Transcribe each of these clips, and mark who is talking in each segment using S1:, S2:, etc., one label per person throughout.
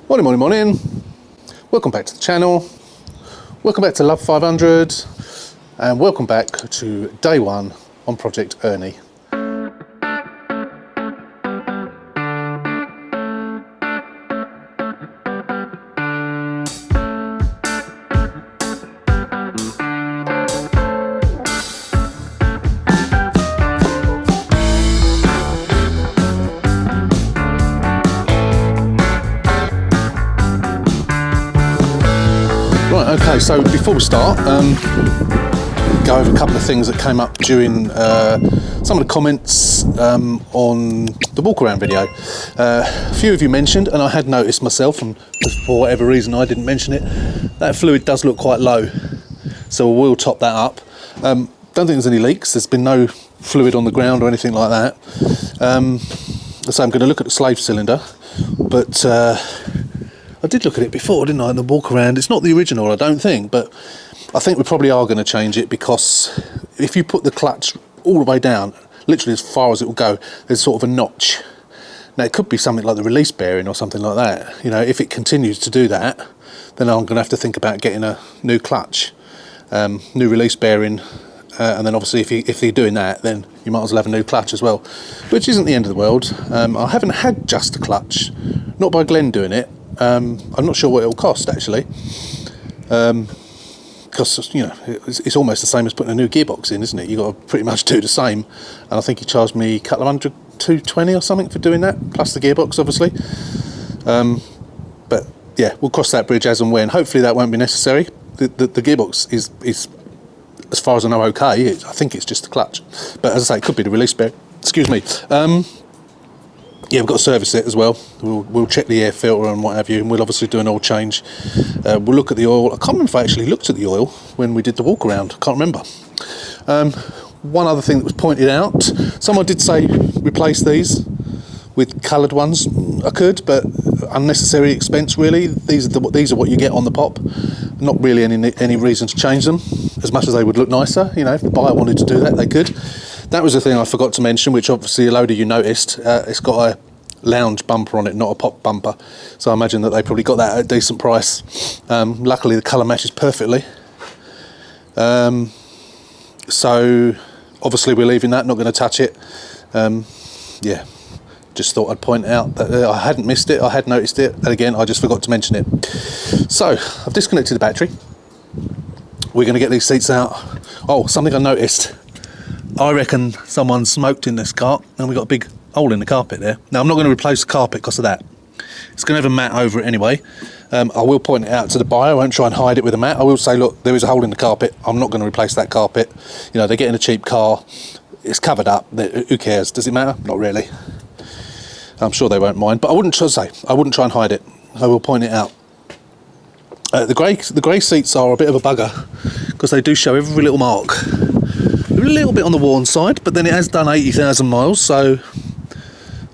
S1: Morning. Welcome back to the channel. Welcome back to Love 500. And welcome back to day one on Project Ernie. Right, okay, so before we start, go over a couple of things that came up during some of the comments on the walk around video. A few of you mentioned, and I had noticed myself, and for whatever reason I didn't mention it, that fluid does look quite low, so we'll top that up. Don't think there's any leaks, there's been no fluid on the ground or anything like that. So I'm going to look at the slave cylinder, but I did look at it before, didn't I, in the walk around. It's not the original, I don't think, but I think we probably are going to change it, because if you put the clutch all the way down, literally as far as it will go, there's sort of a notch. Now, it could be something like the release bearing or something like that. You know, if it continues to do that, then I'm going to have to think about getting a new clutch, new release bearing, and then obviously if you're doing that, then you might as well have a new clutch as well, which isn't the end of the world. I haven't had just a clutch, not by Glenn doing it. I'm not sure what it'll cost actually, because you know it's almost the same as putting a new gearbox in, isn't it? You've got to pretty much do the same, and I think he charged me a couple of $100, $220 or something for doing that, plus the gearbox obviously. But yeah, we'll cross that bridge as and when. Hopefully that won't be necessary. The gearbox is as far as I know okay. I think it's just the clutch, but as I say, it could be the release bearing. Excuse me. Yeah, we've got to service it as well. We'll check the air filter and what have you, and we'll obviously do an oil change. We'll look at the oil. I can't remember if I actually looked at the oil when we did the walk around. I can't remember. One other thing that was pointed out, someone did say replace these with coloured ones. I could, but unnecessary expense really. These are what you get on the pop. Not really any reason to change them, as much as they would look nicer. You know, if the buyer wanted to do that, they could. That was the thing I forgot to mention, which obviously a load of you noticed. It's got a lounge bumper on it, not a pop bumper. So I imagine that they probably got that at a decent price. Luckily the colour matches perfectly. So obviously we're leaving that, not going to touch it. Yeah, just thought I'd point out that I hadn't missed it, I had noticed it, and again I just forgot to mention it. So I've disconnected the battery. We're going to get these seats out. Oh, something I noticed. I reckon someone smoked in this car, and we got a big hole in the carpet there. Now, I'm not going to replace the carpet because of that. It's going to have a mat over it anyway. I will point it out to the buyer. I won't try and hide it with a mat. I will say, look, there is a hole in the carpet. I'm not going to replace that carpet. You know, they're getting a cheap car. It's covered up. Who cares? Does it matter? Not really. I'm sure they won't mind. But I wouldn't try and hide it. I will point it out. The grey seats are a bit of a bugger, because they do show every little mark. A little bit on the worn side, but then it has done 80,000 miles, so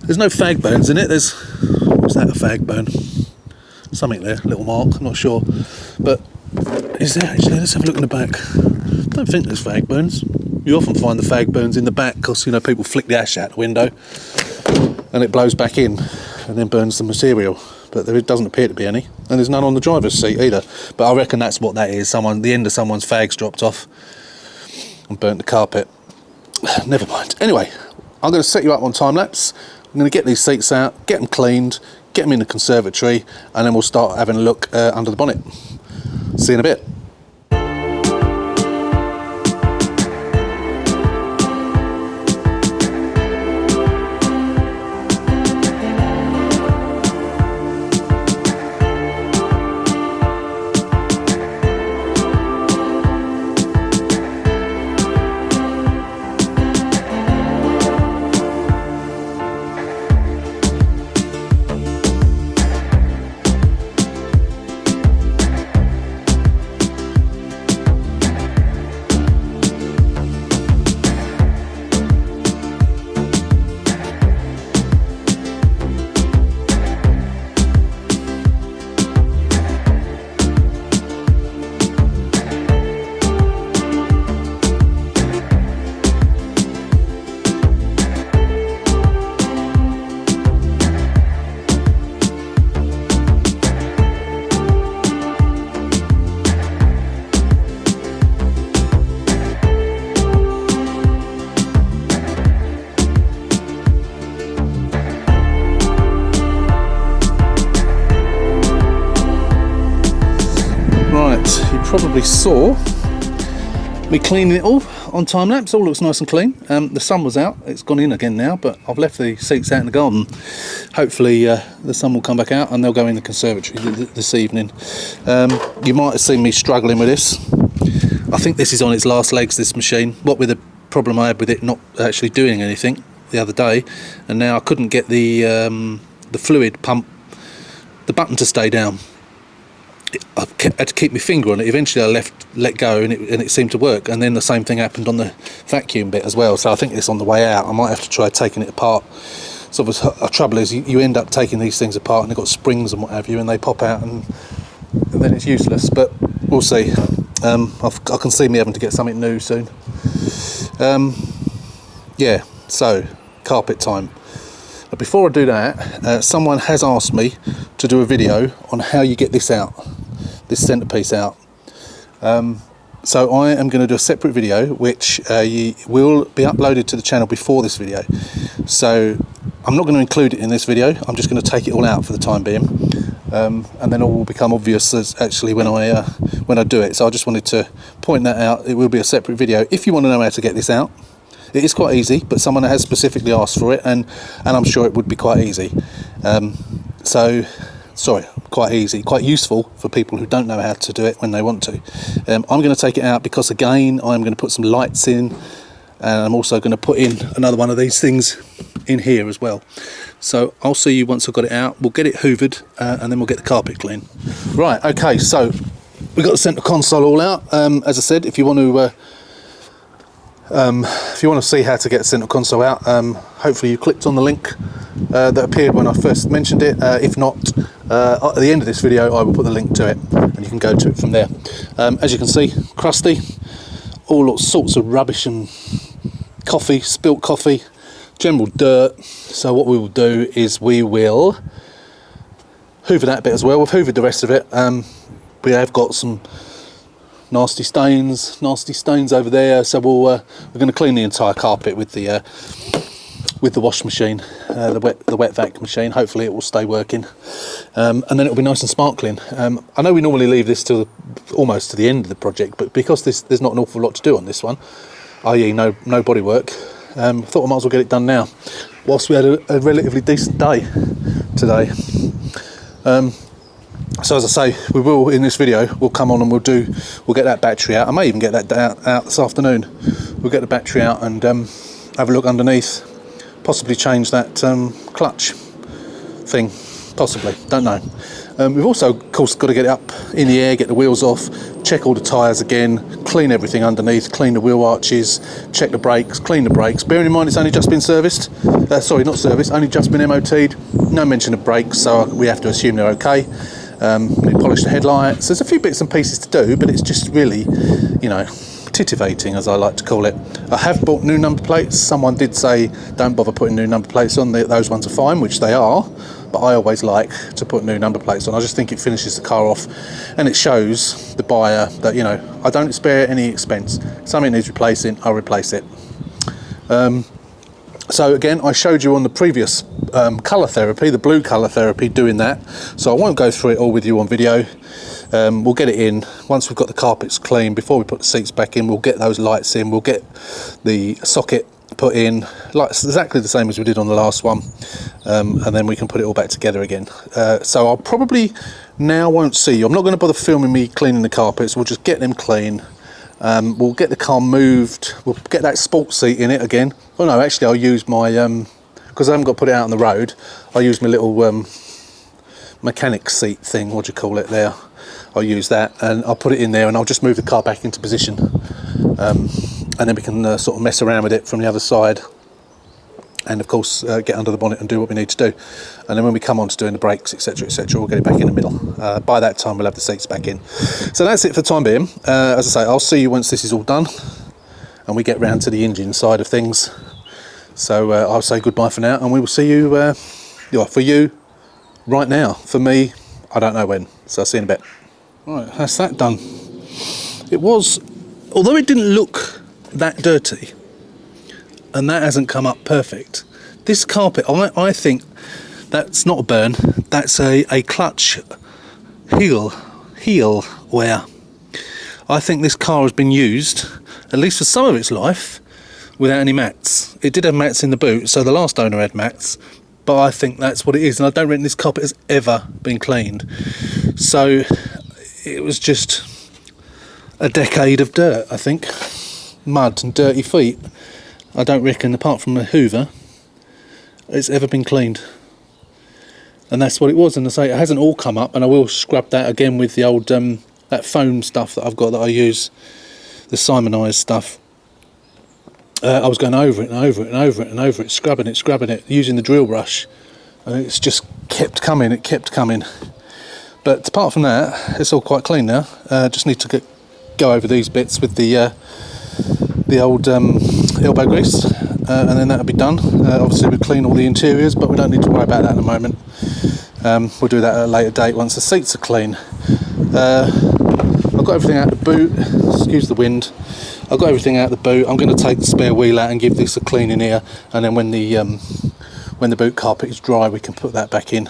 S1: there's no fag bones in it. What's that, a fag bone? Something there, little mark, I'm not sure. But is there actually? Let's have a look in the back. I don't think there's fag bones. You often find the fag bones in the back because, you know, people flick the ash out the window and it blows back in and then burns the material. But there doesn't appear to be any, and there's none on the driver's seat either. But I reckon that's what that is. The end of someone's fags dropped off and burnt the carpet. Never mind. Anyway, I'm going to set you up on time lapse. I'm going to get these seats out, get them cleaned, get them in the conservatory, and then we'll start having a look under the bonnet. See you in a bit. probably saw me cleaning it all on time lapse. All looks nice and clean. The sun was out, it's gone in again now, but I've left the seats out in the garden. Hopefully the sun will come back out and they'll go in the conservatory this evening. You might have seen me struggling with this. I think this is on its last legs, this machine, what with the problem I had with it not actually doing anything the other day, and now I couldn't get the fluid pump, the button to stay down. I had to keep my finger on it. Eventually I let go and it seemed to work, and then the same thing happened on the vacuum bit as well, so I think it's on the way out. I might have to try taking it apart. So the trouble is you end up taking these things apart and they've got springs and what have you, and they pop out and then it's useless, but we'll see. I can see me having to get something new soon. Yeah, so carpet time. But before I do that, someone has asked me to do a video on how you get this out, this centerpiece out. So I am going to do a separate video which will be uploaded to the channel before this video. So I'm not going to include it in this video, I'm just going to take it all out for the time being. And then all will become obvious as actually when I do it. So I just wanted to point that out. It will be a separate video. If you want to know how to get this out, it is quite easy, but someone has specifically asked for it, and I'm sure it would be quite easy. Quite easy, quite useful for people who don't know how to do it when they want to. I'm going to take it out because, again, I'm going to put some lights in, and I'm also going to put in another one of these things in here as well. So I'll see you once I've got it out. We'll get it hoovered, and then we'll get the carpet clean. Right, okay, so we've got the centre console all out. As I said, if you want to see how to get the centre console out, hopefully you clicked on the link that appeared when I first mentioned it. If not, at the end of this video I will put the link to it and you can go to it from there. As you can see, crusty, all sorts of rubbish and coffee, spilt coffee, general dirt. So what we will do is we will hoover that bit as well. We've hoovered the rest of it. We have got some nasty stains over there, so we're going to clean the entire carpet with the wash machine, the wet vac machine. Hopefully it will stay working, and then it'll be nice and sparkling. I know we normally leave this till almost to the end of the project, but because there's not an awful lot to do on this one, i.e. no body work, I thought I might as well get it done now whilst we had a relatively decent day today. So as I say, we will, in this video, we'll come on and we'll get that battery out. I may even get that out this afternoon. We'll get the battery out and have a look underneath, possibly change that clutch thing, possibly, don't know. We've also, of course, got to get it up in the air, get the wheels off, check all the tyres again, clean everything underneath, clean the wheel arches, check the brakes, clean the brakes. Bearing in mind it's only just been serviced, sorry, not serviced, only just been MOT'd. No mention of brakes, so we have to assume they're okay. We polish the headlights. There's a few bits and pieces to do, but it's just really, titivating, as I like to call it. I have bought new number plates. Someone did say don't bother putting new number plates on. Those ones are fine, which they are, but I always like to put new number plates on. I just think it finishes the car off and it shows the buyer that, I don't spare any expense. If something needs replacing, I'll replace it. So again, I showed you on the previous colour therapy, the blue colour therapy, doing that. So I won't go through it all with you on video. We'll get it in once we've got the carpets clean. Before we put the seats back in, we'll get those lights in. We'll get the socket put in, like exactly the same as we did on the last one, and then we can put it all back together again. So I'll probably now won't see you. I'm not going to bother filming me cleaning the carpets. We'll just get them clean. We'll get the car moved. We'll get that sports seat in it again. Well, no, actually, I'll use my because I haven't got to put it out on the road. I'll use my little mechanic seat thing. What do you call it there? I'll use that, and I'll put it in there, and I'll just move the car back into position, and then we can sort of mess around with it from the other side, and of course get under the bonnet and do what we need to do. And then when we come on to doing the brakes, etc, etc, we'll get it back in the middle. By that time we'll have the seats back in. So that's it for the time being. As I say, I'll see you once this is all done and we get round to the engine side of things. So I'll say goodbye for now, and we will see you for you right now. For me, I don't know when, so I'll see you in a bit. Right, that's that done. It was, although it didn't look that dirty, and that hasn't come up perfect, this carpet, I think that's not a burn, that's a clutch heel wear. I think this car has been used, at least for some of its life, without any mats. It did have mats in the boot, so the last owner had mats, but I think that's what it is, and I don't reckon this carpet has ever been cleaned. So it was just a decade of dirt, I think. Mud and dirty feet. I don't reckon, apart from a hoover, it's ever been cleaned. And that's what it was, and I say it hasn't all come up, and I will scrub that again with the old that foam stuff that I've got that I use, the Simonised stuff. I was going over it and over it and over it and over it, scrubbing it, using the drill brush, and it's just kept coming, it kept coming. But apart from that, it's all quite clean now. Just need to go over these bits with the old elbow grease, and then that'll be done. Obviously we'll clean all the interiors, but we don't need to worry about that at the moment. We'll do that at a later date once the seats are clean. I've got everything out the boot, excuse the wind. I've got everything out the boot. I'm going to take the spare wheel out and give this a clean in here, and then when the boot carpet is dry we can put that back in.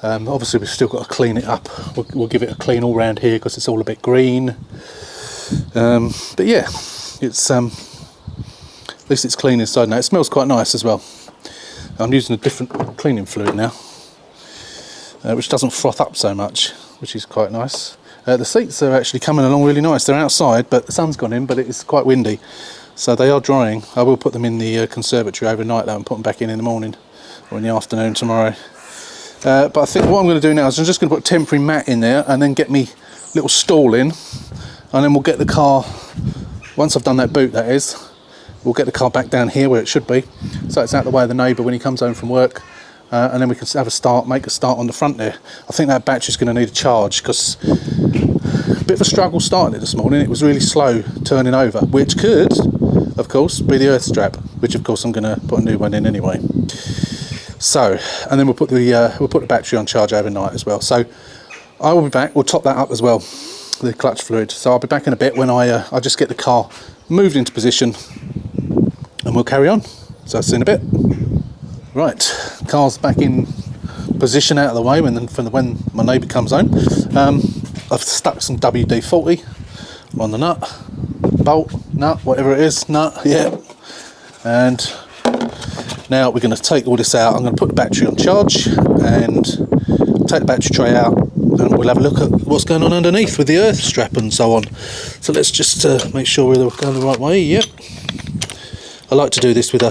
S1: Obviously we've still got to clean it up. We'll give it a clean all round here because it's all a bit green. But yeah, it's at least it's clean inside now. It smells quite nice as well. I'm using a different cleaning fluid now, which doesn't froth up so much, which is quite nice. The seats are actually coming along really nice. They're outside, but the sun's gone in, but it's quite windy, so they are drying. I will put them in the conservatory overnight though and put them back in the morning or in the afternoon tomorrow. But I think what I'm going to do now is I'm just going to put a temporary mat in there and then get me little stall in, and then we'll get the car, once I've done that boot that is, we'll get the car back down here where it should be, so it's out of the way of the neighbour when he comes home from work, and then we can have a start, make a start on the front there. I think that battery's going to need a charge because a bit of a struggle starting it this morning. It was really slow turning over, which could, of course, be the earth strap, which of course I'm going to put a new one in anyway. So, and then we'll put the battery on charge overnight as well. So I will be back. We'll top that up as well, the clutch fluid. So I'll be back in a bit when I just get the car moved into position, and we'll carry on. So I'll see you in a bit. Right, car's back in position out of the way when my neighbour comes home. I've stuck some WD-40 on the nut, bolt, nut, whatever it is, nut, yeah. And now we're going to take all this out. I'm going to put the battery on charge and take the battery tray out, and we'll have a look at what's going on underneath with the earth strap and so on. So let's just make sure we're going the right way. Yep. I like to do this with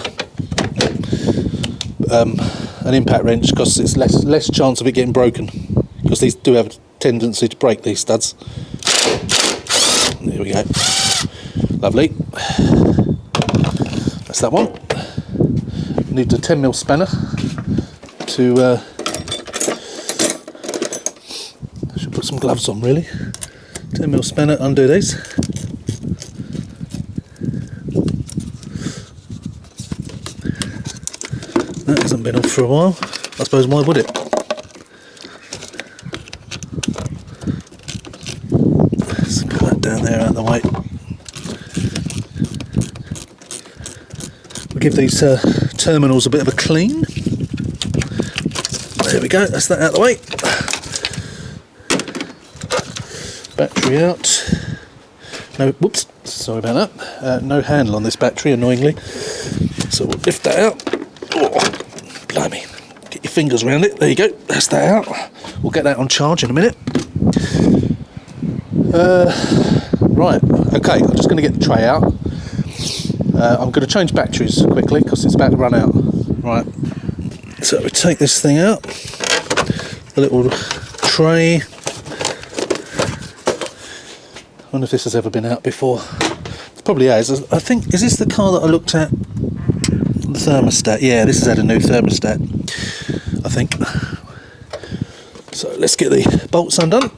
S1: an impact wrench because it's less chance of it getting broken, because these do have a tendency to break, these studs. There we go. Lovely. That's that one. Need a 10mm spanner to I should put some gloves on really. 10mm spanner, undo these. That hasn't been off for a while. I suppose why would it? Let's put that down there out of the way. We'll give these terminals a bit of a clean. There we go, that's that out of the way. Battery out. No, whoops, sorry about that. No handle on this battery, annoyingly. So we'll lift that out. Oh, blimey. Get your fingers around it. There you go, that's that out. We'll get that on charge in a minute. Right, okay, I'm just going to get the tray out. I'm going to change batteries quickly because it's about to run out. Right, so we take this thing out, the little tray. I wonder if this has ever been out before. It probably has. I think, is this the car that I looked at? The thermostat. Yeah, this has had a new thermostat, I think. So let's get the bolts undone.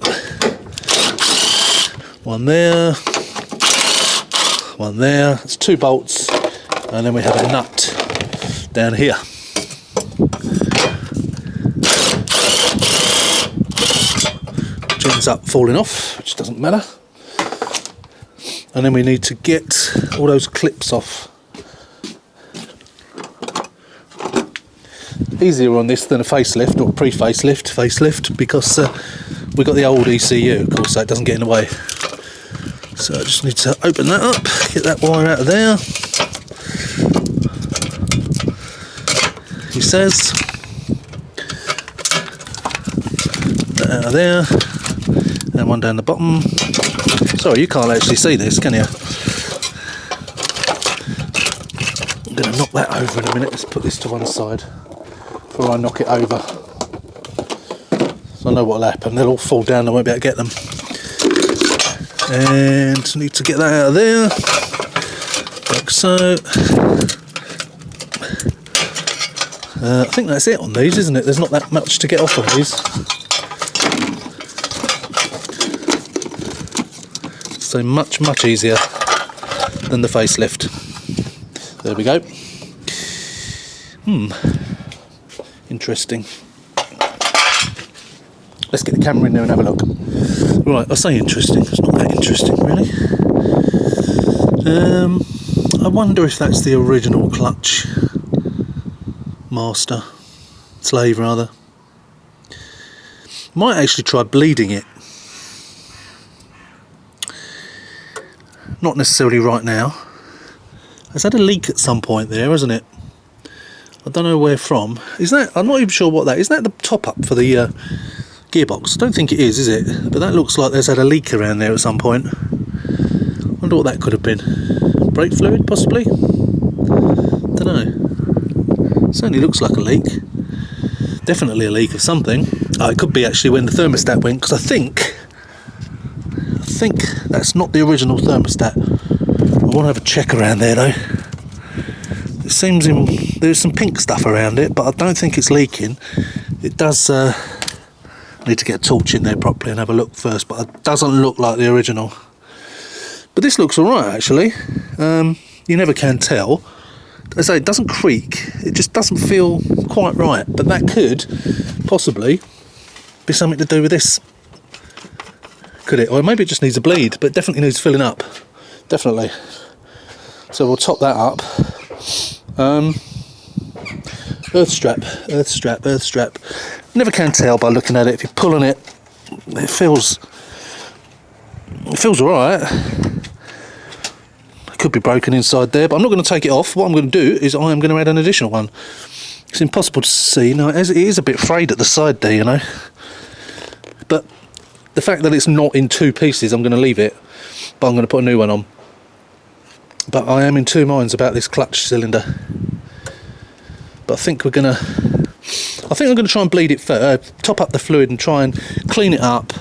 S1: One there. One there. It's 2 bolts, and then we have a nut down here. Which ends up falling off, which doesn't matter. And then we need to get all those clips off. Easier on this than a facelift or facelift, because we've got the old ECU, of course, so it doesn't get in the way. So I just need to open that up, get that wire out of there. He says, that out of there, and one down the bottom. Sorry, you can't actually see this, can you? I'm going to knock that over in a minute. Let's put this to one side before I knock it over. So I know what will happen. They'll all fall down, I won't be able to get them. And need to get that out of there, like so. I think that's it on these, isn't it? There's not that much to get off of these. So much easier than the facelift. There we go. Interesting. Let's get the camera in there and have a look. Right, I say interesting, it's not that interesting really. I wonder if that's the original clutch. Master. Slave rather. Might actually try bleeding it. Not necessarily right now. It's had a leak at some point there, hasn't it? I don't know where from. Is that, I'm not even sure what that is. That the top up for the gearbox? I don't think it is it? But that looks like there's had a leak around there at some point. Wonder what that could have been. Brake fluid possibly? Don't know. Certainly looks like a leak. Definitely a leak of something. Oh, it could be actually when the thermostat went, because I think that's not the original thermostat. I want to have a check around there though. It seems there's some pink stuff around it, but I don't think it's leaking. It does need to get a torch in there properly and have a look first, but it doesn't look like the original. But this looks alright actually. You never can tell. As I say, it doesn't creak, it just doesn't feel quite right, but that could possibly be something to do with this. Could it? Or maybe it just needs a bleed, but it definitely needs filling up. Definitely. So we'll top that up. Earth strap. Never can tell by looking at it. If you pull on it, it feels alright. It could be broken inside there, but I'm not going to take it off. What I'm going to do is I am going to add an additional one. It's impossible to see. Now, it is a bit frayed at the side there, you know. But the fact that it's not in two pieces, I'm going to leave it, but I'm going to put a new one on. But I am in two minds about this clutch cylinder. But I think I'm going to try and bleed it first, top up the fluid and try and clean it up,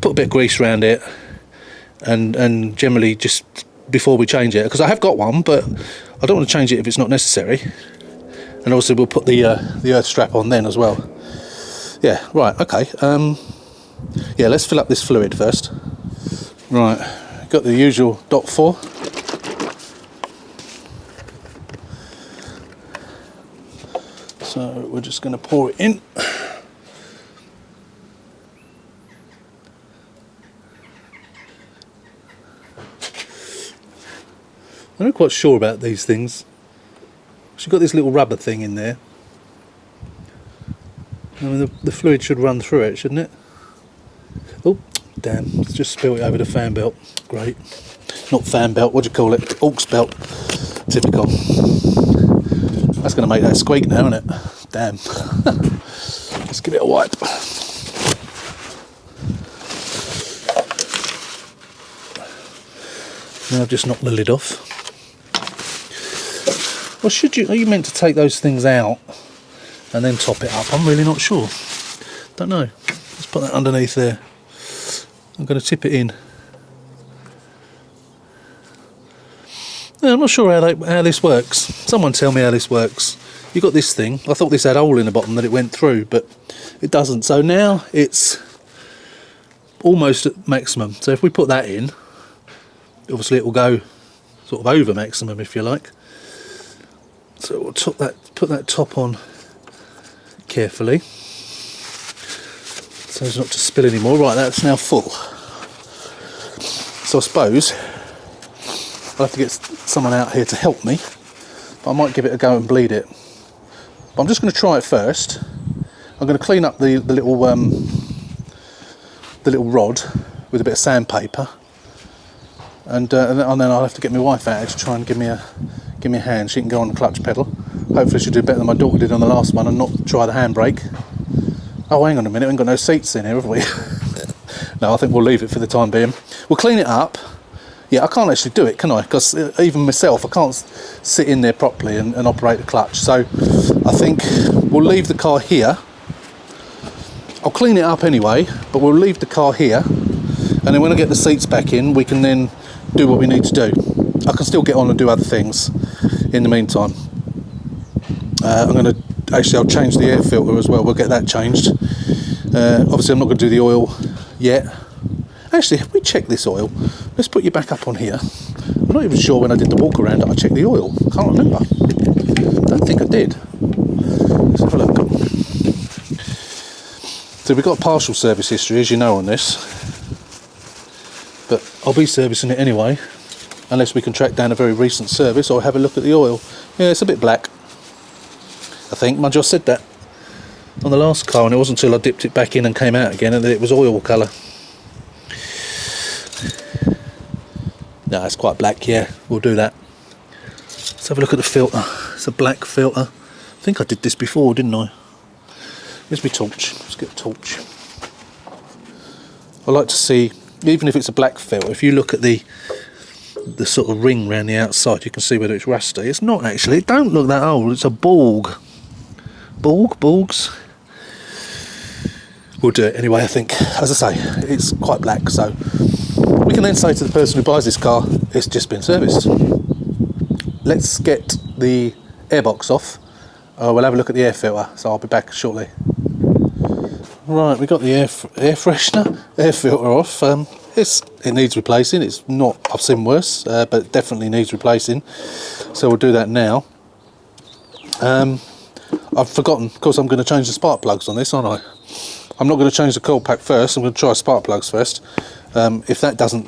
S1: put a bit of grease around it, and generally just before we change it, because I have got one, but I don't want to change it if it's not necessary. And obviously we'll put the earth strap on then as well. Yeah, right, okay. Yeah, let's fill up this fluid first. Right, got the usual .4. So we're just going to pour it in. I'm not quite sure about these things. She's got this little rubber thing in there. I mean, the fluid should run through it, shouldn't it? Oh, damn, it's just spilled it over the fan belt. Great. Not fan belt, what do you call it? Aux belt. Typical. That's going to make that squeak now, isn't it? Damn. Let's give it a wipe. Now I've just knocked the lid off. Well, are you meant to take those things out and then top it up? I'm really not sure. Don't know. Let's put that underneath there. I'm going to tip it in. Yeah, I'm not sure how this works. Someone tell me how this works. You got this thing. I thought this had a hole in the bottom that it went through, but it doesn't. So now it's almost at maximum. So if we put that in, obviously it will go sort of over maximum, if you like. So we'll put that top on carefully, so as not to spill anymore. Right, that's now full. So I suppose I'll have to get someone out here to help me, but I might give it a go and bleed it. But I'm just going to try it first. I'm going to clean up the little rod with a bit of sandpaper, and then I'll have to get my wife out to try and give me a hand. She can go on the clutch pedal. Hopefully she'll do better than my daughter did on the last one and not try the handbrake. Oh, hang on a minute, we haven't got no seats in here, have we? No, I think we'll leave it for the time being. We'll clean it up. Yeah, I can't actually do it, can I? Because even myself, I can't sit in there properly and operate the clutch. So I think we'll leave the car here. I'll clean it up anyway, but we'll leave the car here. And then when I get the seats back in, we can then do what we need to do. I can still get on and do other things in the meantime. I'll change the air filter as well. We'll get that changed. Obviously, I'm not going to do the oil yet. Actually, have we checked this oil? Let's put you back up on here. I'm not even sure when I did the walk around that I checked the oil. Can't remember. Don't think I did. Let's have a look. So we've got partial service history, as you know, on this. But I'll be servicing it anyway, unless we can track down a very recent service or have a look at the oil. Yeah, it's a bit black, I think. Mind you, I said that on the last car, and it wasn't until I dipped it back in and came out again and that it was oil colour. No, it's quite black, yeah, we'll do that. Let's have a look at the filter. It's a black filter. I think I did this before, didn't I? Where's my torch? Let's get a torch. I like to see, even if it's a black filter, if you look at the sort of ring around the outside, you can see whether it's rusty. It's not actually, it don't look that old, it's a Borg. Borgs? We'll do it anyway, I think. As I say, it's quite black, so we can then say to the person who buys this car, it's just been serviced. Let's get the airbox off. We'll have a look at the air filter, so I'll be back shortly. Right, we got the air filter off. It needs replacing. It's not, I've seen worse, but it definitely needs replacing. So we'll do that now. I've forgotten, of course I'm going to change the spark plugs on this, aren't I? I'm not going to change the coil pack first, I'm going to try spark plugs first. If that doesn't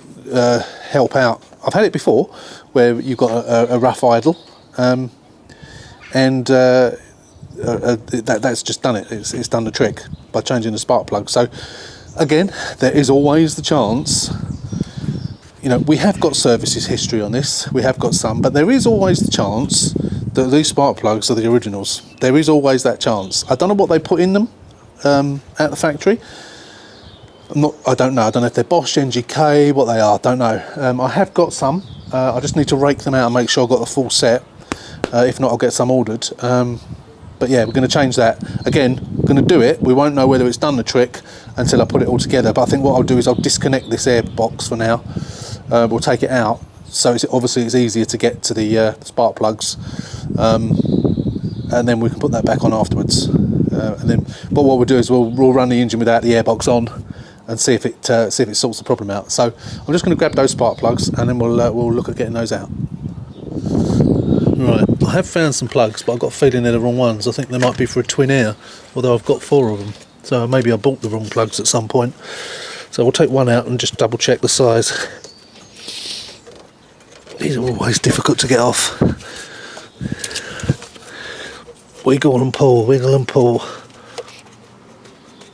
S1: help out, I've had it before where you've got a rough idle, that's just done it. It's done the trick by changing the spark plug. So again, there is always the chance, you know, we have got services history on this, we have got some, but there is always the chance that these spark plugs are the originals. There is always that chance. I don't know what they put in them at the factory. I don't know if they're Bosch, NGK, what they are, I don't know. I have got some. I just need to rake them out and make sure I've got the full set. If not, I'll get some ordered. But yeah, we're going to change that. Again, we're going to do it. We won't know whether it's done the trick until I put it all together. But I think what I'll do is I'll disconnect this air box for now. We'll take it out. So obviously it's easier to get to the spark plugs. And then we can put that back on afterwards. But what we'll do is we'll run the engine without the airbox on and see if it sorts the problem out. So I'm just going to grab those spark plugs and then we'll look at getting those out. Right, I have found some plugs, but I've got a feeling they're the wrong ones. I think they might be for a twin air, although I've got 4 of them. So maybe I bought the wrong plugs at some point. So we'll take one out and just double check the size. These are always difficult to get off. Wiggle and pull, wiggle and pull.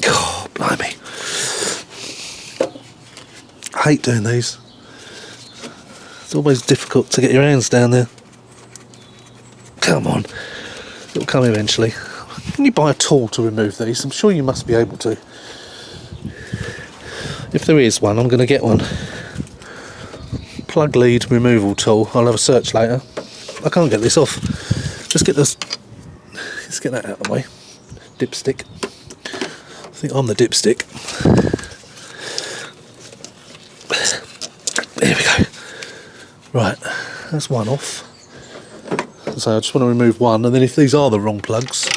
S1: Oh, blimey. I hate doing these. It's always difficult to get your hands down there. Come on. It'll come eventually. Can you buy a tool to remove these? I'm sure you must be able to. If there is one, I'm going to get one. Plug lead removal tool. I'll have a search later. I can't get this off. Let's get that out of the way. Dipstick. I think I'm the dipstick. There we go. Right, that's one off. So I just want to remove one, and then if these are the wrong plugs,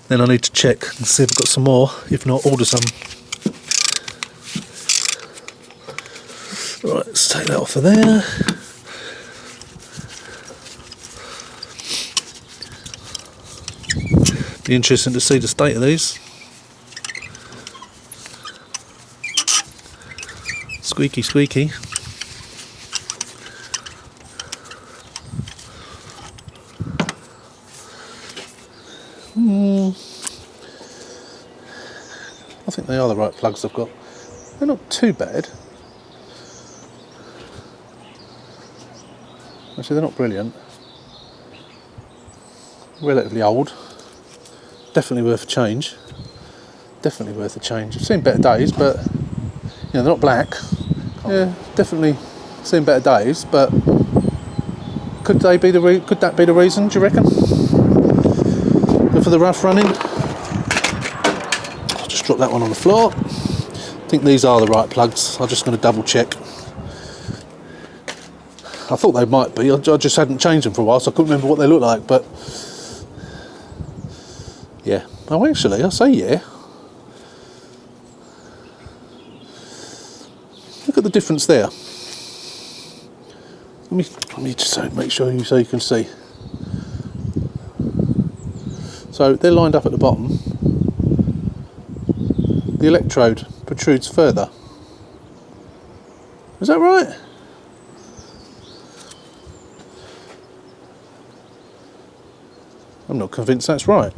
S1: then I need to check and see if I've got some more. If not, order some. Right, let's take that off of there. Be interesting to see the state of these. Squeaky, squeaky. I think they are the right plugs I've got. They're not too bad. Actually, they're not brilliant. Relatively old. Definitely worth a change. Definitely worth a change. I've seen better days, but you know, they're not black. Yeah, definitely seen better days, but could that be the reason? Do you reckon? Go for the rough running. I'll just drop that one on the floor. I think these are the right plugs. I'm just going to double check. I thought they might be. I just hadn't changed them for a while, so I couldn't remember what they look like. But yeah. Oh, actually, I say yeah. Look at the difference there. Let me just make sure so you can see. So they're lined up at the bottom. The electrode protrudes further. Is that right? I'm not convinced that's right.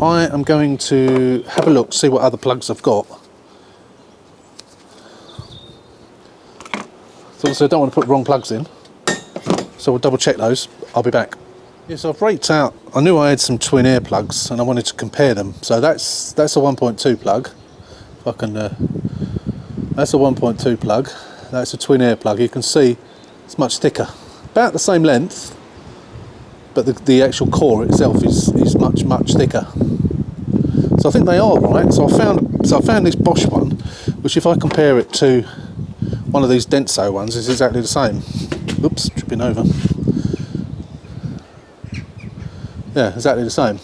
S1: I am going to have a look, see what other plugs I've got. So obviously I don't want to put wrong plugs in, so we'll double check those. I'll be back. Yes, I've raked out, I knew I had some twin air plugs and I wanted to compare them. So that's a 1.2 plug. If I can, that's a 1.2 plug. That's a twin air plug. You can see it's much thicker, about the same length, but the actual core itself is much thicker. So I think they are right. So I found this Bosch one, which if I compare it to one of these Denso ones, is exactly the same. Oops, tripping over. Yeah, exactly the same.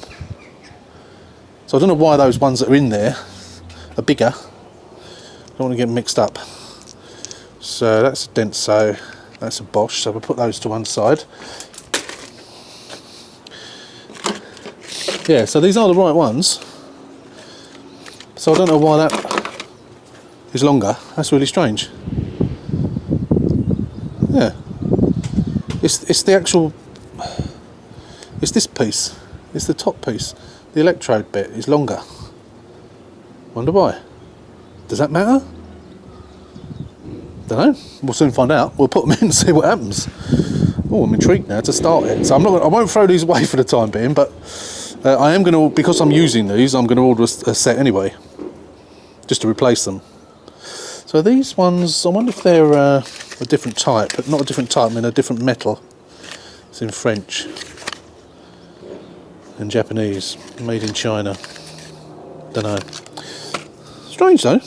S1: So I don't know why those ones that are in there are bigger. Don't want to get them mixed up. So that's a Denso, that's a Bosch. So we'll put those to one side. Yeah, so these are the right ones. So I don't know why that is longer. That's really strange. Yeah, it's the actual. It's this piece. It's the top piece. The electrode bit is longer. Wonder why. Does that matter? Don't know. We'll soon find out. We'll put them in and see what happens. Oh, I'm intrigued now to start it. So I won't throw these away for the time being, but I am going to, because I'm using these, I'm going to order a set anyway, just to replace them. So these ones, I wonder if they're a different type, but not a different type, I mean a different metal. It's in French and Japanese, made in China. Don't know. Strange though.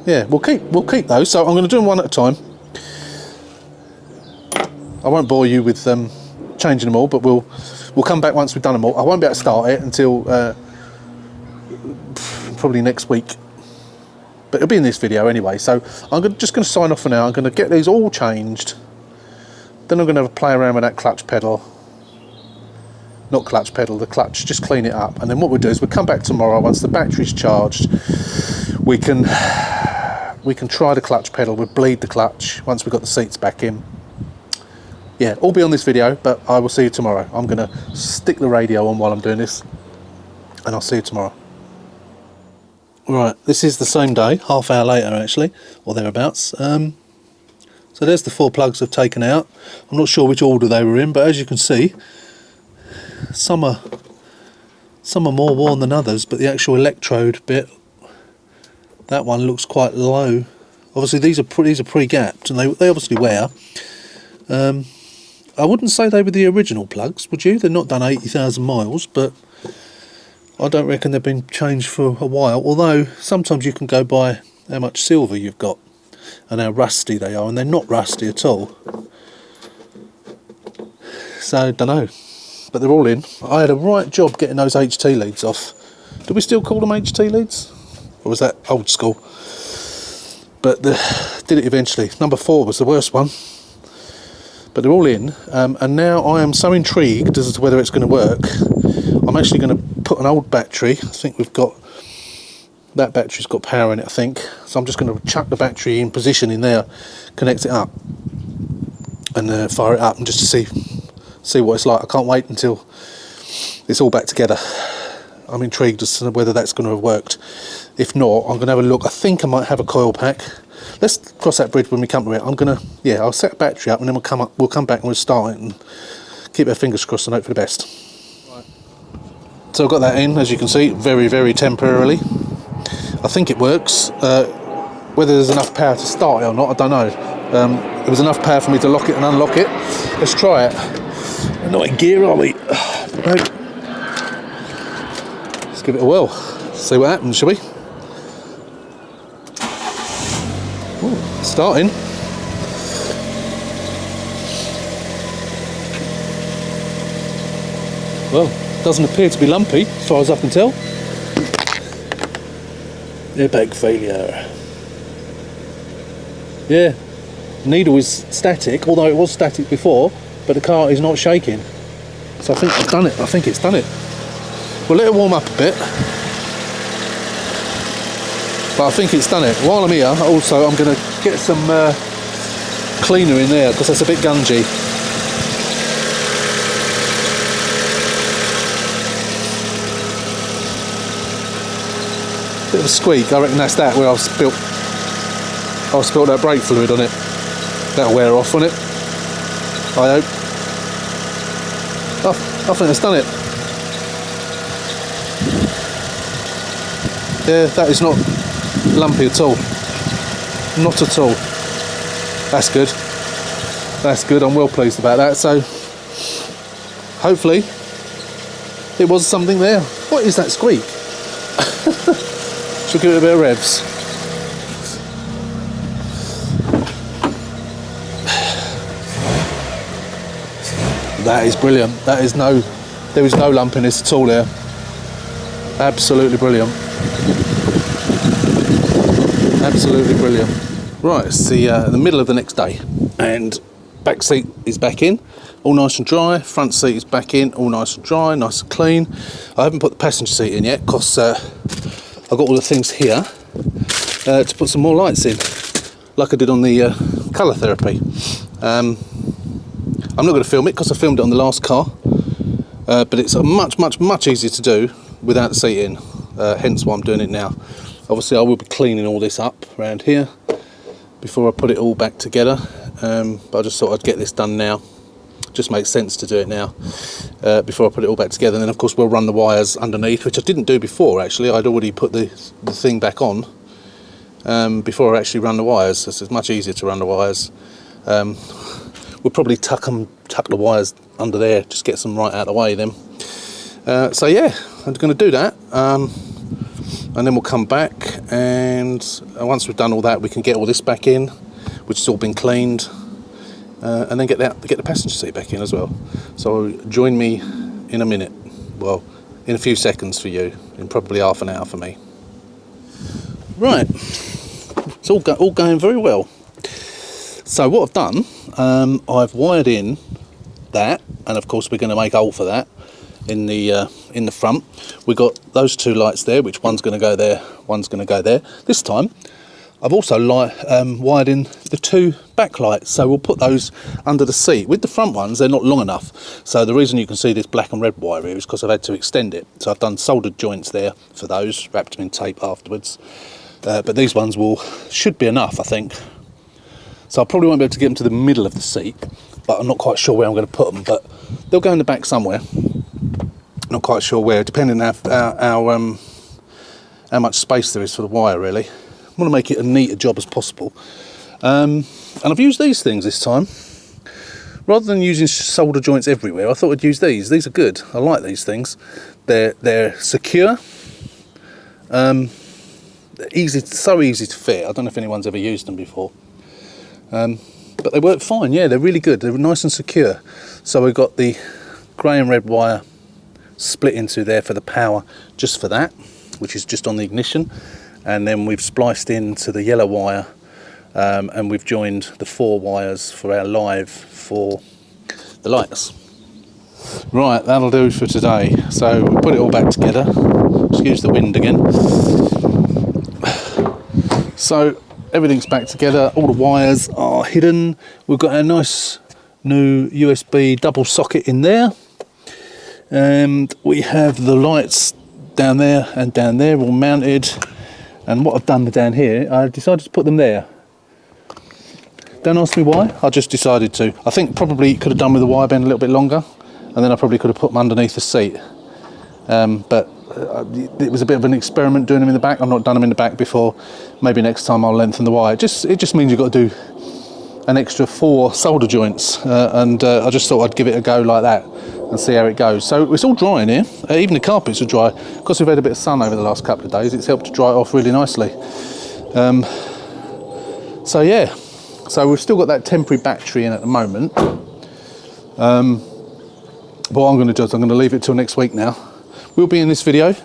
S1: Yeah, we'll keep those. So I'm going to do them one at a time. I won't bore you with changing them all, but we'll come back once we've done them all. I won't be able to start it until probably next week. But it'll be in this video anyway, so I'm just going to sign off for now. I'm going to get these all changed. Then I'm going to have a play around with that clutch pedal. Not clutch pedal, the clutch, just clean it up. And then what we'll do is we'll come back tomorrow once the battery's charged. We can try the clutch pedal, we'll bleed the clutch once we've got the seats back in. Yeah, all be on this video, but I will see you tomorrow. I'm going to stick the radio on while I'm doing this, and I'll see you tomorrow. Right, this is the same day, half hour later actually, or thereabouts. So there's the 4 plugs I've taken out. I'm not sure which order they were in, but as you can see, some are more worn than others, but the actual electrode bit, that one looks quite low. Obviously these are pre-gapped, and they obviously wear. I wouldn't say they were the original plugs, would you? They're not done 80,000 miles, but I don't reckon they've been changed for a while, although sometimes you can go by how much silver you've got and how rusty they are, and they're not rusty at all. So, don't know, but they're all in. I had a right job getting those HT leads off. Do we still call them HT leads? Or was that old school? But did it eventually. Number 4 was the worst one. But they're all in, and now I am so intrigued as to whether it's going to work. I'm actually going to put an old battery. I think that battery's got power in it, I think. So I'm just going to chuck the battery in position in there, connect it up, and fire it up, and just to see what it's like. I can't wait until it's all back together. I'm intrigued as to whether that's going to have worked. If not, I'm going to have a look. I think I might have a coil pack. let's cross that bridge when we come to it. I'm gonna, yeah, I'll set a battery up and then we'll come back and we'll start it and keep our fingers crossed and hope for the best. Right. So I've got that in, as you can see, very, very temporarily. I think it works. Whether there's enough power to start it or not, I don't know. There was enough power for me to lock it and unlock it. Let's try it. We're not in gear, are we? Right. Let's give it a whirl. See what happens, shall we? Ooh, starting. Well, doesn't appear to be lumpy, as far as I can tell. Airbag failure. Yeah, needle is static, although it was static before, but the car is not shaking. So I think I've done it. I think it's done it. We'll let it warm up a bit. But I think it's done it. While I'm here, also I'm going to get some cleaner in there because that's a bit gungy. Bit of a squeak. I reckon that's that where I've spilt that brake fluid on it. That'll wear off, won't it? I hope. I think that's done it. Yeah, that is not lumpy at all. Not at all. That's good. That's good. I'm well pleased about that. So hopefully it was something there. What is that squeak? Should give it a bit of revs. That is brilliant. There is no lumpiness at all there. Absolutely brilliant. Absolutely brilliant. Right, it's the middle of the next day, and back seat is back in, all nice and dry. Front seat is back in, all nice and dry, nice and clean. I haven't put the passenger seat in yet because I've got all the things here to put some more lights in, like I did on the colour therapy. I'm not going to film it because I filmed it on the last car, but it's much easier to do without the seat in, hence why I'm doing it now. Obviously I will be cleaning all this up around here before I put it all back together, but I just thought I'd get this done now. Just makes sense to do it now before I put it all back together. And then of course we'll run the wires underneath, which I didn't do before actually. I'd already put the thing back on before I actually run the wires. It's much easier to run the wires. We'll probably tuck the wires under there, just get some right out of the way then. So yeah, I'm going to do that, and then we'll come back, and once we've done all that we can get all this back in, which has all been cleaned, and then get the passenger seat back in as well. So join me in a minute, well in a few seconds for you, in probably half an hour for me. Right, it's all going very well. So what I've done, I've wired in that, and of course we're going to make a hole for that in the front. We've got those two lights there, which one's going to go there, one's going to go there. This time I've also wired in the two backlights, so we'll put those under the seat. With the front ones, they're not long enough, so the reason you can see this black and red wire here is because I've had to extend it. So I've done soldered joints there for those, wrapped them in tape afterwards, but these ones should be enough, I think. So I probably won't be able to get them to the middle of the seat, but I'm not quite sure where I'm going to put them, but they'll go in the back somewhere. Not quite sure where, depending on how much space there is for the wire, really. I want to make it a neater job as possible. And I've used these things this time. Rather than using solder joints everywhere, I thought I'd use these. These are good. I like these things. They're secure. They're so easy to fit. I don't know if anyone's ever used them before. But they work fine, yeah, they're really good. They're nice and secure. So we've got the grey and red wire split into there for the power, just for that, which is just on the ignition. And then we've spliced into the yellow wire, and we've joined the 4 wires for our live for the lights. Right, that'll do for today. So we'll put it all back together. Excuse the wind again. So everything's back together, all the wires are hidden. We've got a nice new USB double socket in there, and we have the lights down there and down there all mounted. And what I've done down here, I decided to put them there Don't ask me why, I just decided to. I think probably could have done with the wire bend a little bit longer, and then I probably could have put them underneath the seat. But it was a bit of an experiment doing them in the back. I've not done them in the back before. Maybe next time I'll lengthen the wire. It just means you've got to do an extra 4 solder joints, and I just thought I'd give it a go like that and see how it goes. So it's all dry in here. Even the carpets are dry. Because we've had a bit of sun over the last couple of days, it's helped to dry it off really nicely. So yeah, so we've still got that temporary battery in at the moment. What I'm going to do is I'm going to leave it till next week now. We'll be in this video.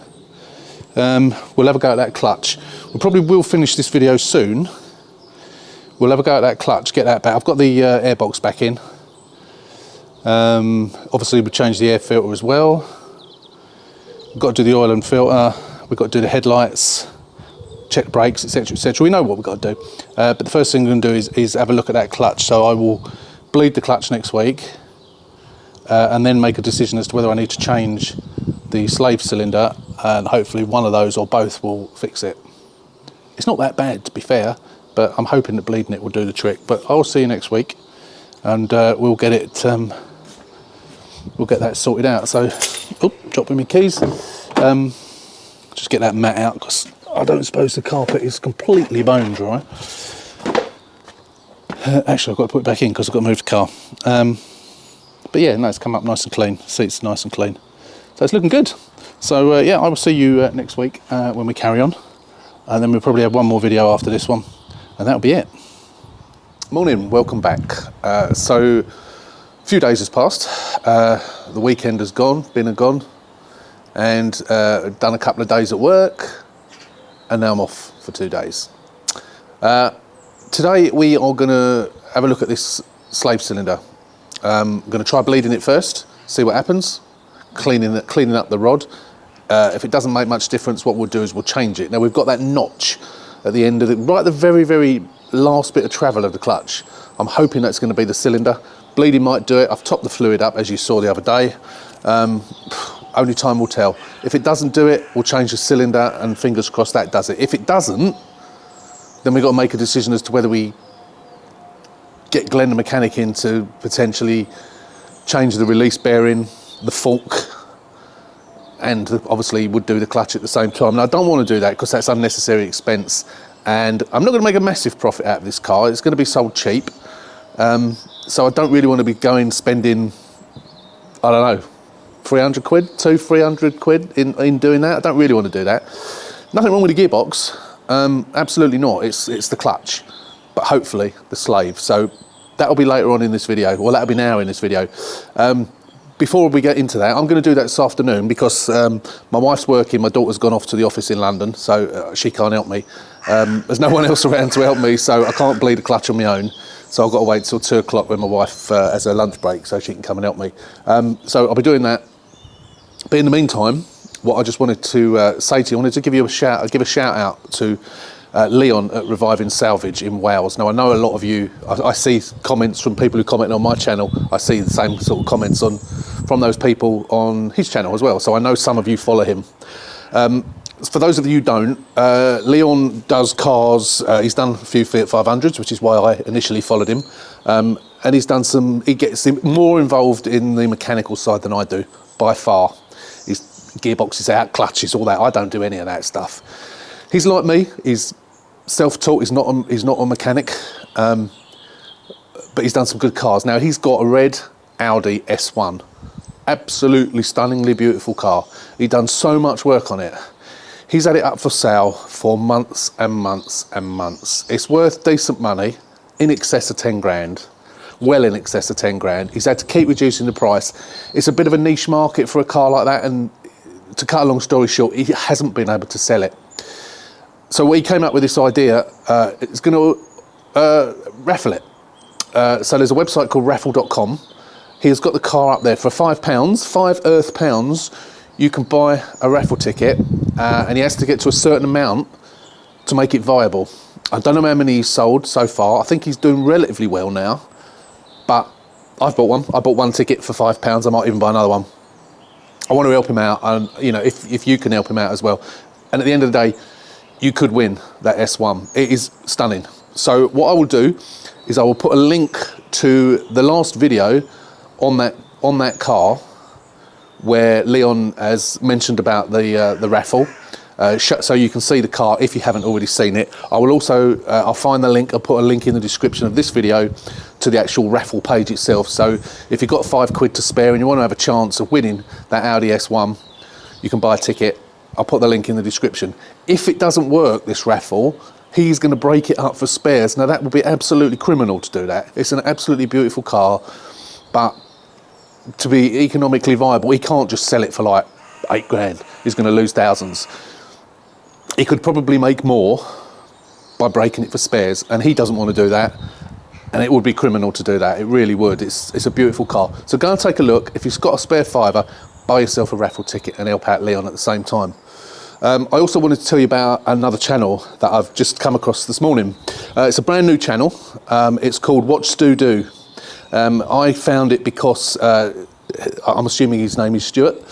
S1: We'll have a go at that clutch. We probably will finish this video soon. We'll have a go at that clutch, get that back. I've got the airbox back in. Obviously we changed the air filter as well. We've got to do the oil and filter. We've got to do the headlights, check the brakes, etc, etc. We know what we've got to do. But the first thing we're going to do is have a look at that clutch. So I will bleed the clutch next week, and then make a decision as to whether I need to change the slave cylinder, and hopefully one of those or both will fix it. It's not that bad, to be fair, but I'm hoping that bleeding it will do the trick. But I'll see you next week, and we'll get it. We'll get that sorted out. So, dropping my keys. Just get that mat out because I don't suppose the carpet is completely bone dry. Actually, I've got to put it back in because I've got to move the car. But yeah, no, it's come up nice and clean. Seats nice and clean. So it's looking good. So yeah, I will see you next week when we carry on. And then we'll probably have one more video after this one. And that'll be it. Morning, welcome back. So a few days has passed. The weekend has been and gone. And done a couple of days at work. And now I'm off for 2 days. Today we are going to have a look at this slave cylinder. I'm going to try bleeding it first, see what happens, cleaning up the rod. If it doesn't make much difference, what we'll do is we'll change it. Now we've got that notch at the end of it, right at the very, very last bit of travel of the clutch. I'm hoping that's going to be the cylinder. Bleeding might do it. I've topped the fluid up, as you saw the other day. Only time will tell. If it doesn't do it, we'll change the cylinder, and fingers crossed that does it. If it doesn't, then we've got to make a decision as to whether we get Glenn the mechanic in to potentially change the release bearing, the fork, and obviously would do the clutch at the same time. Now I don't want to do that because that's unnecessary expense, and I'm not going to make a massive profit out of this car. It's going to be sold cheap, so I don't really want to be spending, I don't know, 300 quid, 300 quid in doing that. I don't really want to do that. Nothing wrong with the gearbox, absolutely not. It's the clutch, but hopefully the slave. So that'll be later on in this video, or that'll be now in this video. Before we get into that, I'm going to do that this afternoon because my wife's working, my daughter's gone off to the office in London, so she can't help me. There's no one else around to help me, so I can't bleed a clutch on my own. So I've got to wait till 2 o'clock when my wife has her lunch break so she can come and help me. So I'll be doing that. But in the meantime, what I just wanted to say to you, I wanted to give a shout out to Leon at Reviving Salvage in Wales. Now I know a lot of you, I see comments from people who comment on my channel. I see the same sort of comments from those people on his channel as well. So I know some of you follow him. For those of you who don't, Leon does cars. He's done a few Fiat 500s, which is why I initially followed him. And he's done he gets more involved in the mechanical side than I do, by far. His gearboxes out, clutches, all that. I don't do any of that stuff. He's like me. He's self-taught. He's not a mechanic, but he's done some good cars. Now he's got a red Audi S1, absolutely stunningly beautiful car. He's done so much work on it. He's had it up for sale for months and months and months. It's worth decent money, in excess of 10 grand. Well in excess of 10 grand. He's had to keep reducing the price. It's a bit of a niche market for a car like that, and to cut a long story short, he hasn't been able to sell it. So he came up with this idea, it's going to raffle it. So there's a website called raffle.com. He has got the car up there for £5, £5 you can buy a raffle ticket, and he has to get to a certain amount to make it viable. I don't know how many he's sold so far. I think he's doing relatively well now, but I've bought one. I bought one ticket for £5. I might even buy another one. I want to help him out, and you know, if you can help him out as well. And at the end of the day, you could win that S1. It is stunning. So what I will do is I will put a link to the last video on that car where Leon has mentioned about the raffle, so you can see the car if you haven't already seen it. I will also, I'll find the link, I'll put a link in the description of this video to the actual raffle page itself. So if you've got £5 to spare and you want to have a chance of winning that Audi S1, you can buy a ticket. I'll put the link in the description. If it doesn't work, this raffle, he's going to break it up for spares. Now that would be absolutely criminal to do that. It's an absolutely beautiful car, but to be economically viable, he can't just sell it for like £8 grand. He's going to lose thousands. He could probably make more by breaking it for spares, and he doesn't want to do that, and it would be criminal to do that. It really would. It's a beautiful car. So go and take a look. If you've got a spare £5, buy yourself a raffle ticket and help out Leon at the same time. I also wanted to tell you about another channel that I've just come across this morning. It's a brand new channel. It's called Watch Stu Do. I found it because I'm assuming his name is Stuart.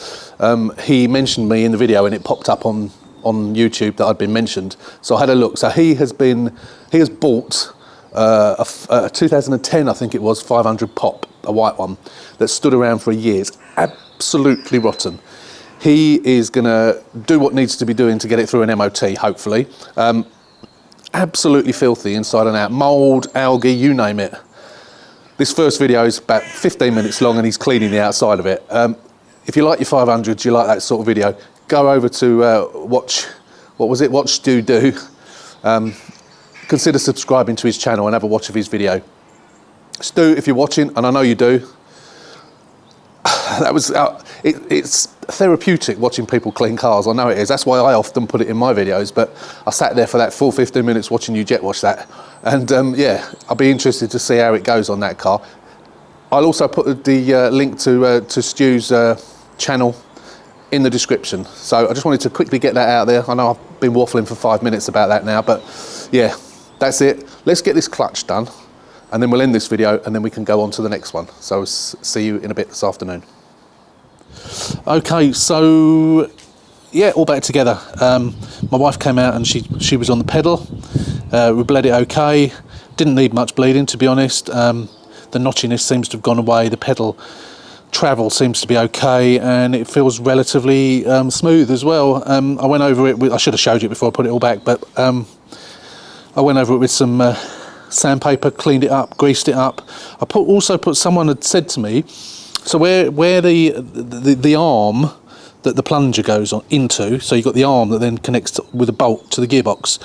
S1: He mentioned me in the video and it popped up on YouTube that I'd been mentioned. So I had a look. So he has bought a 2010, I think it was, 500 pop, a white one, that stood around for a year. It's absolutely rotten. He is going to do what needs to be doing to get it through an MOT, hopefully. Absolutely filthy inside and out. Mould, algae, you name it. This first video is about 15 minutes long and he's cleaning the outside of it. If you like your 500s, you like that sort of video, go over to Watch Stu Do. Consider subscribing to his channel and have a watch of his video. Stu, if you're watching, and I know you do, it's therapeutic watching people clean cars. I know it is. That's why I often put it in my videos, but I sat there for that full 15 minutes watching you jet wash that. And yeah, I'll be interested to see how it goes on that car. I'll also put the link to Stu's channel in the description. So I just wanted to quickly get that out there. I know I've been waffling for 5 minutes about that now, but yeah, that's it. Let's get this clutch done and then we'll end this video and then we can go on to the next one. So see you in a bit this afternoon. Okay, so yeah, all back together. My wife came out and she was on the pedal. We bled it okay. Didn't need much bleeding, to be honest. The notchiness seems to have gone away. The pedal travel seems to be okay, and it feels relatively smooth as well. I went over it with, I should have showed you before I put it all back, but I went over it with some sandpaper, cleaned it up, greased it up. Someone had said to me, so where the arm that the plunger goes on into, so you've got the arm that then connects with a bolt to the gearbox.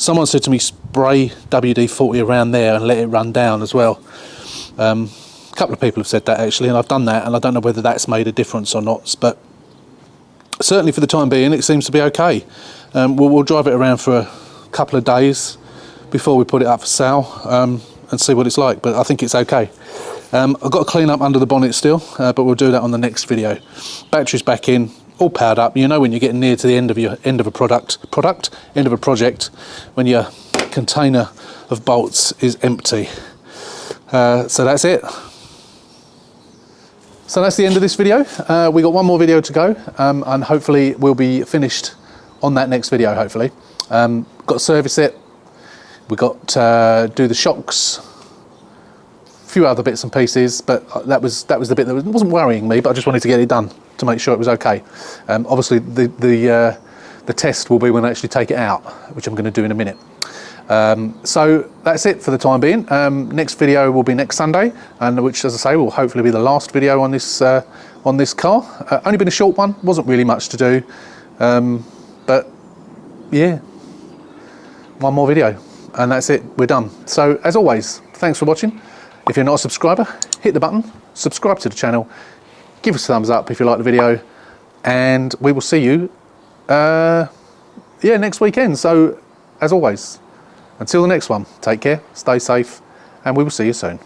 S1: Someone said to me, spray WD-40 around there and let it run down as well. A couple of people have said that actually, and I've done that, and I don't know whether that's made a difference or not, but certainly for the time being it seems to be okay. We'll drive it around for a couple of days before we put it up for sale and see what it's like, but I think it's okay. I've got to clean up under the bonnet still, but we'll do that on the next video. Battery's back in, all powered up. You know when you're getting near to the end of a project, when your container of bolts is empty. So that's it. So that's the end of this video. We got one more video to go, and hopefully we'll be finished on that next video. Hopefully, got to service it. We got to do the shocks. Few other bits and pieces, but that was the bit that wasn't worrying me, but I just wanted to get it done to make sure it was okay. Obviously the test will be when I actually take it out, which I'm going to do in a minute. So that's it for the time being. Next video will be next Sunday, and which, as I say, will hopefully be the last video on this car. Only been a short one, wasn't really much to do, but yeah, one more video and that's it, we're done. So as always, thanks for watching. If you're not a subscriber, hit the button, subscribe to the channel, give us a thumbs up if you like the video, and we will see you next weekend. So as always, until the next one, take care, stay safe, and we will see you soon.